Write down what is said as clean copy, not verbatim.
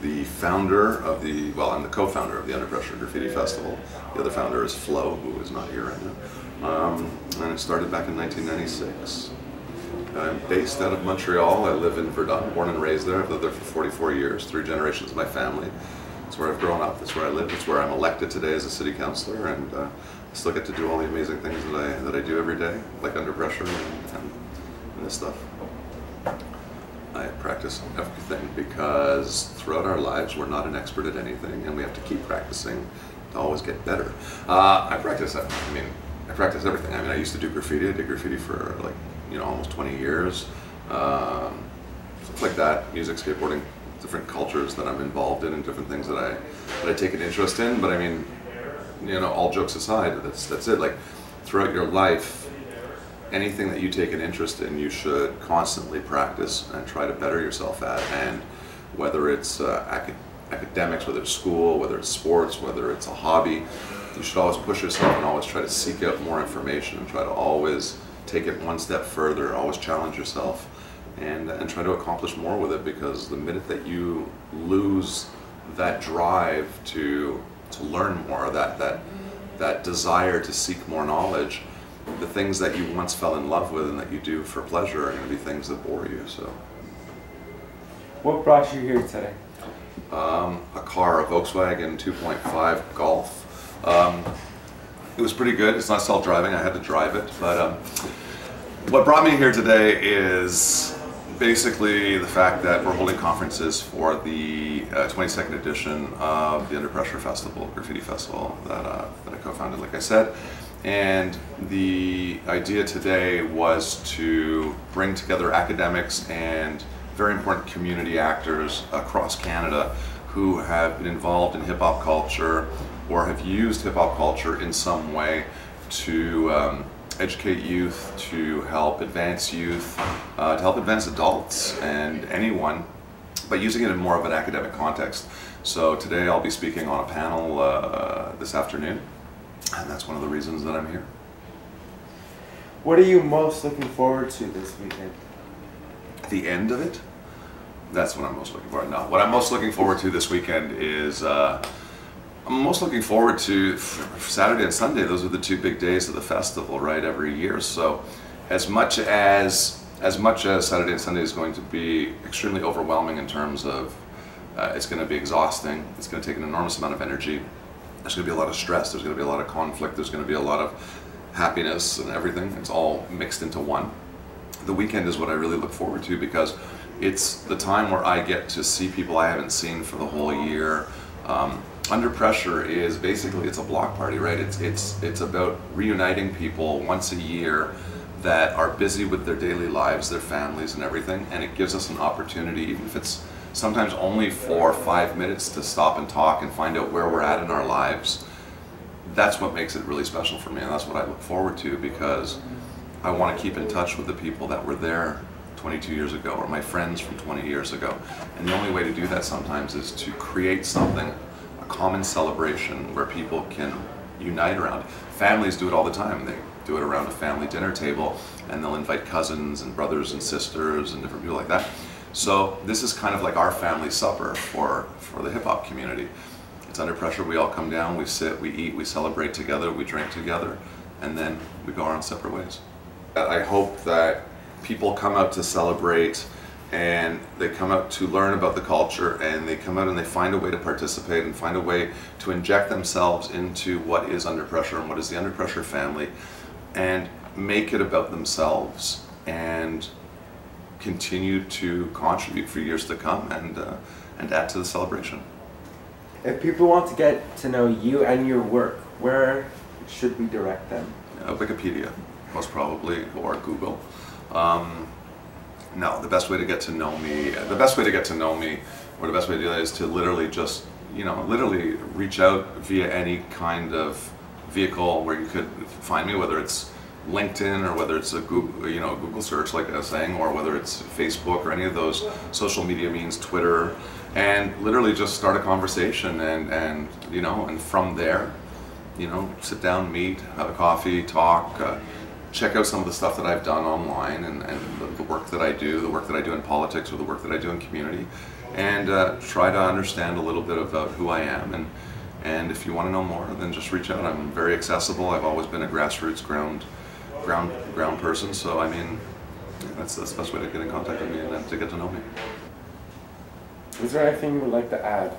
the founder of the, well, I'm the co-founder of the Under Pressure Graffiti Festival. The other founder is Flo, who is not here right now. And it started back in 1996. I'm based out of Montreal. I live in Verdun, born and raised there. I've lived there for 44 years, 3 generations of my family. That's where I've grown up, that's where I live, that's where I'm elected today as a city councillor, and I still get to do all the amazing things that I do every day, like Under Pressure and this stuff. I practice everything because throughout our lives we're not an expert at anything, and we have to keep practicing to always get better. I practice everything. I mean, I used to do graffiti. I did graffiti for like, almost 20 years. Stuff like that, music, skateboarding, different cultures that I'm involved in and different things that I take an interest in. But I mean, all jokes aside, that's it. Like, throughout your life, anything that you take an interest in, you should constantly practice and try to better yourself at. And whether it's academics, whether it's school, whether it's sports, whether it's a hobby, you should always push yourself and always try to seek out more information and try to always take it one step further, always challenge yourself and try to accomplish more with it, because the minute that you lose that drive to learn more, that desire to seek more knowledge, the things that you once fell in love with and that you do for pleasure are going to be things that bore you. So, what brought you here today? A car, a Volkswagen 2.5 Golf. It was pretty good. It's not self-driving, I had to drive it, but what brought me here today is basically the fact that we're holding conferences for the 22nd edition of the Under Pressure Festival, Graffiti Festival, that I co-founded, like I said. And the idea today was to bring together academics and very important community actors across Canada who have been involved in hip-hop culture or have used hip-hop culture in some way to educate youth, to help advance youth, to help advance adults and anyone, but using it in more of an academic context. So today I'll be speaking on a panel this afternoon, and that's one of the reasons that I'm here. What are you most looking forward to this weekend? The end of it? That's what I'm most looking forward to. No, what I'm most looking forward to this weekend is I'm most looking forward to Saturday and Sunday. Those are the 2 big days of the festival, right, every year. So as much as Saturday and Sunday is going to be extremely overwhelming in terms of it's going to be exhausting, it's going to take an enormous amount of energy, there's going to be a lot of stress, there's going to be a lot of conflict, there's going to be a lot of happiness and everything. It's all mixed into one. The weekend is what I really look forward to, because it's the time where I get to see people I haven't seen for the whole year. Under Pressure is basically, it's a block party, right? It's about reuniting people once a year that are busy with their daily lives, their families and everything, and it gives us an opportunity, even if it's sometimes only for 5 minutes, to stop and talk and find out where we're at in our lives. That's what makes it really special for me, and that's what I look forward to, because I want to keep in touch with the people that were there 22 years ago, or my friends from 20 years ago. And the only way to do that sometimes is to create something, a common celebration where people can unite around. Families do it all the time. They do it around a family dinner table, and they'll invite cousins and brothers and sisters and different people like that. So this is kind of like our family supper for the hip-hop community. It's Under Pressure. We all come down, we sit, we eat, we celebrate together, we drink together, and then we go our own separate ways. I hope that people come out to celebrate, and they come out to learn about the culture, and they come out and they find a way to participate and find a way to inject themselves into what is Under Pressure and what is the Under Pressure family, and make it about themselves and continue to contribute for years to come and add to the celebration. If people want to get to know you and your work, where should we direct them? Wikipedia, most probably, or Google. No, the best way to get to know me, or the best way to do that is to literally just, literally reach out via any kind of vehicle where you could find me, whether it's LinkedIn or whether it's a Google, Google search, like I was saying, or whether it's Facebook or any of those social media means, Twitter, and literally just start a conversation and from there, sit down, meet, have a coffee, talk, check out some of the stuff that I've done online and the work that I do, in politics or the work that I do in community, and try to understand a little bit about who I am. And if you want to know more, then just reach out. I'm very accessible. I've always been a grassroots ground person. So I mean, that's the best way to get in contact with me and to get to know me. Is there anything you would like to add?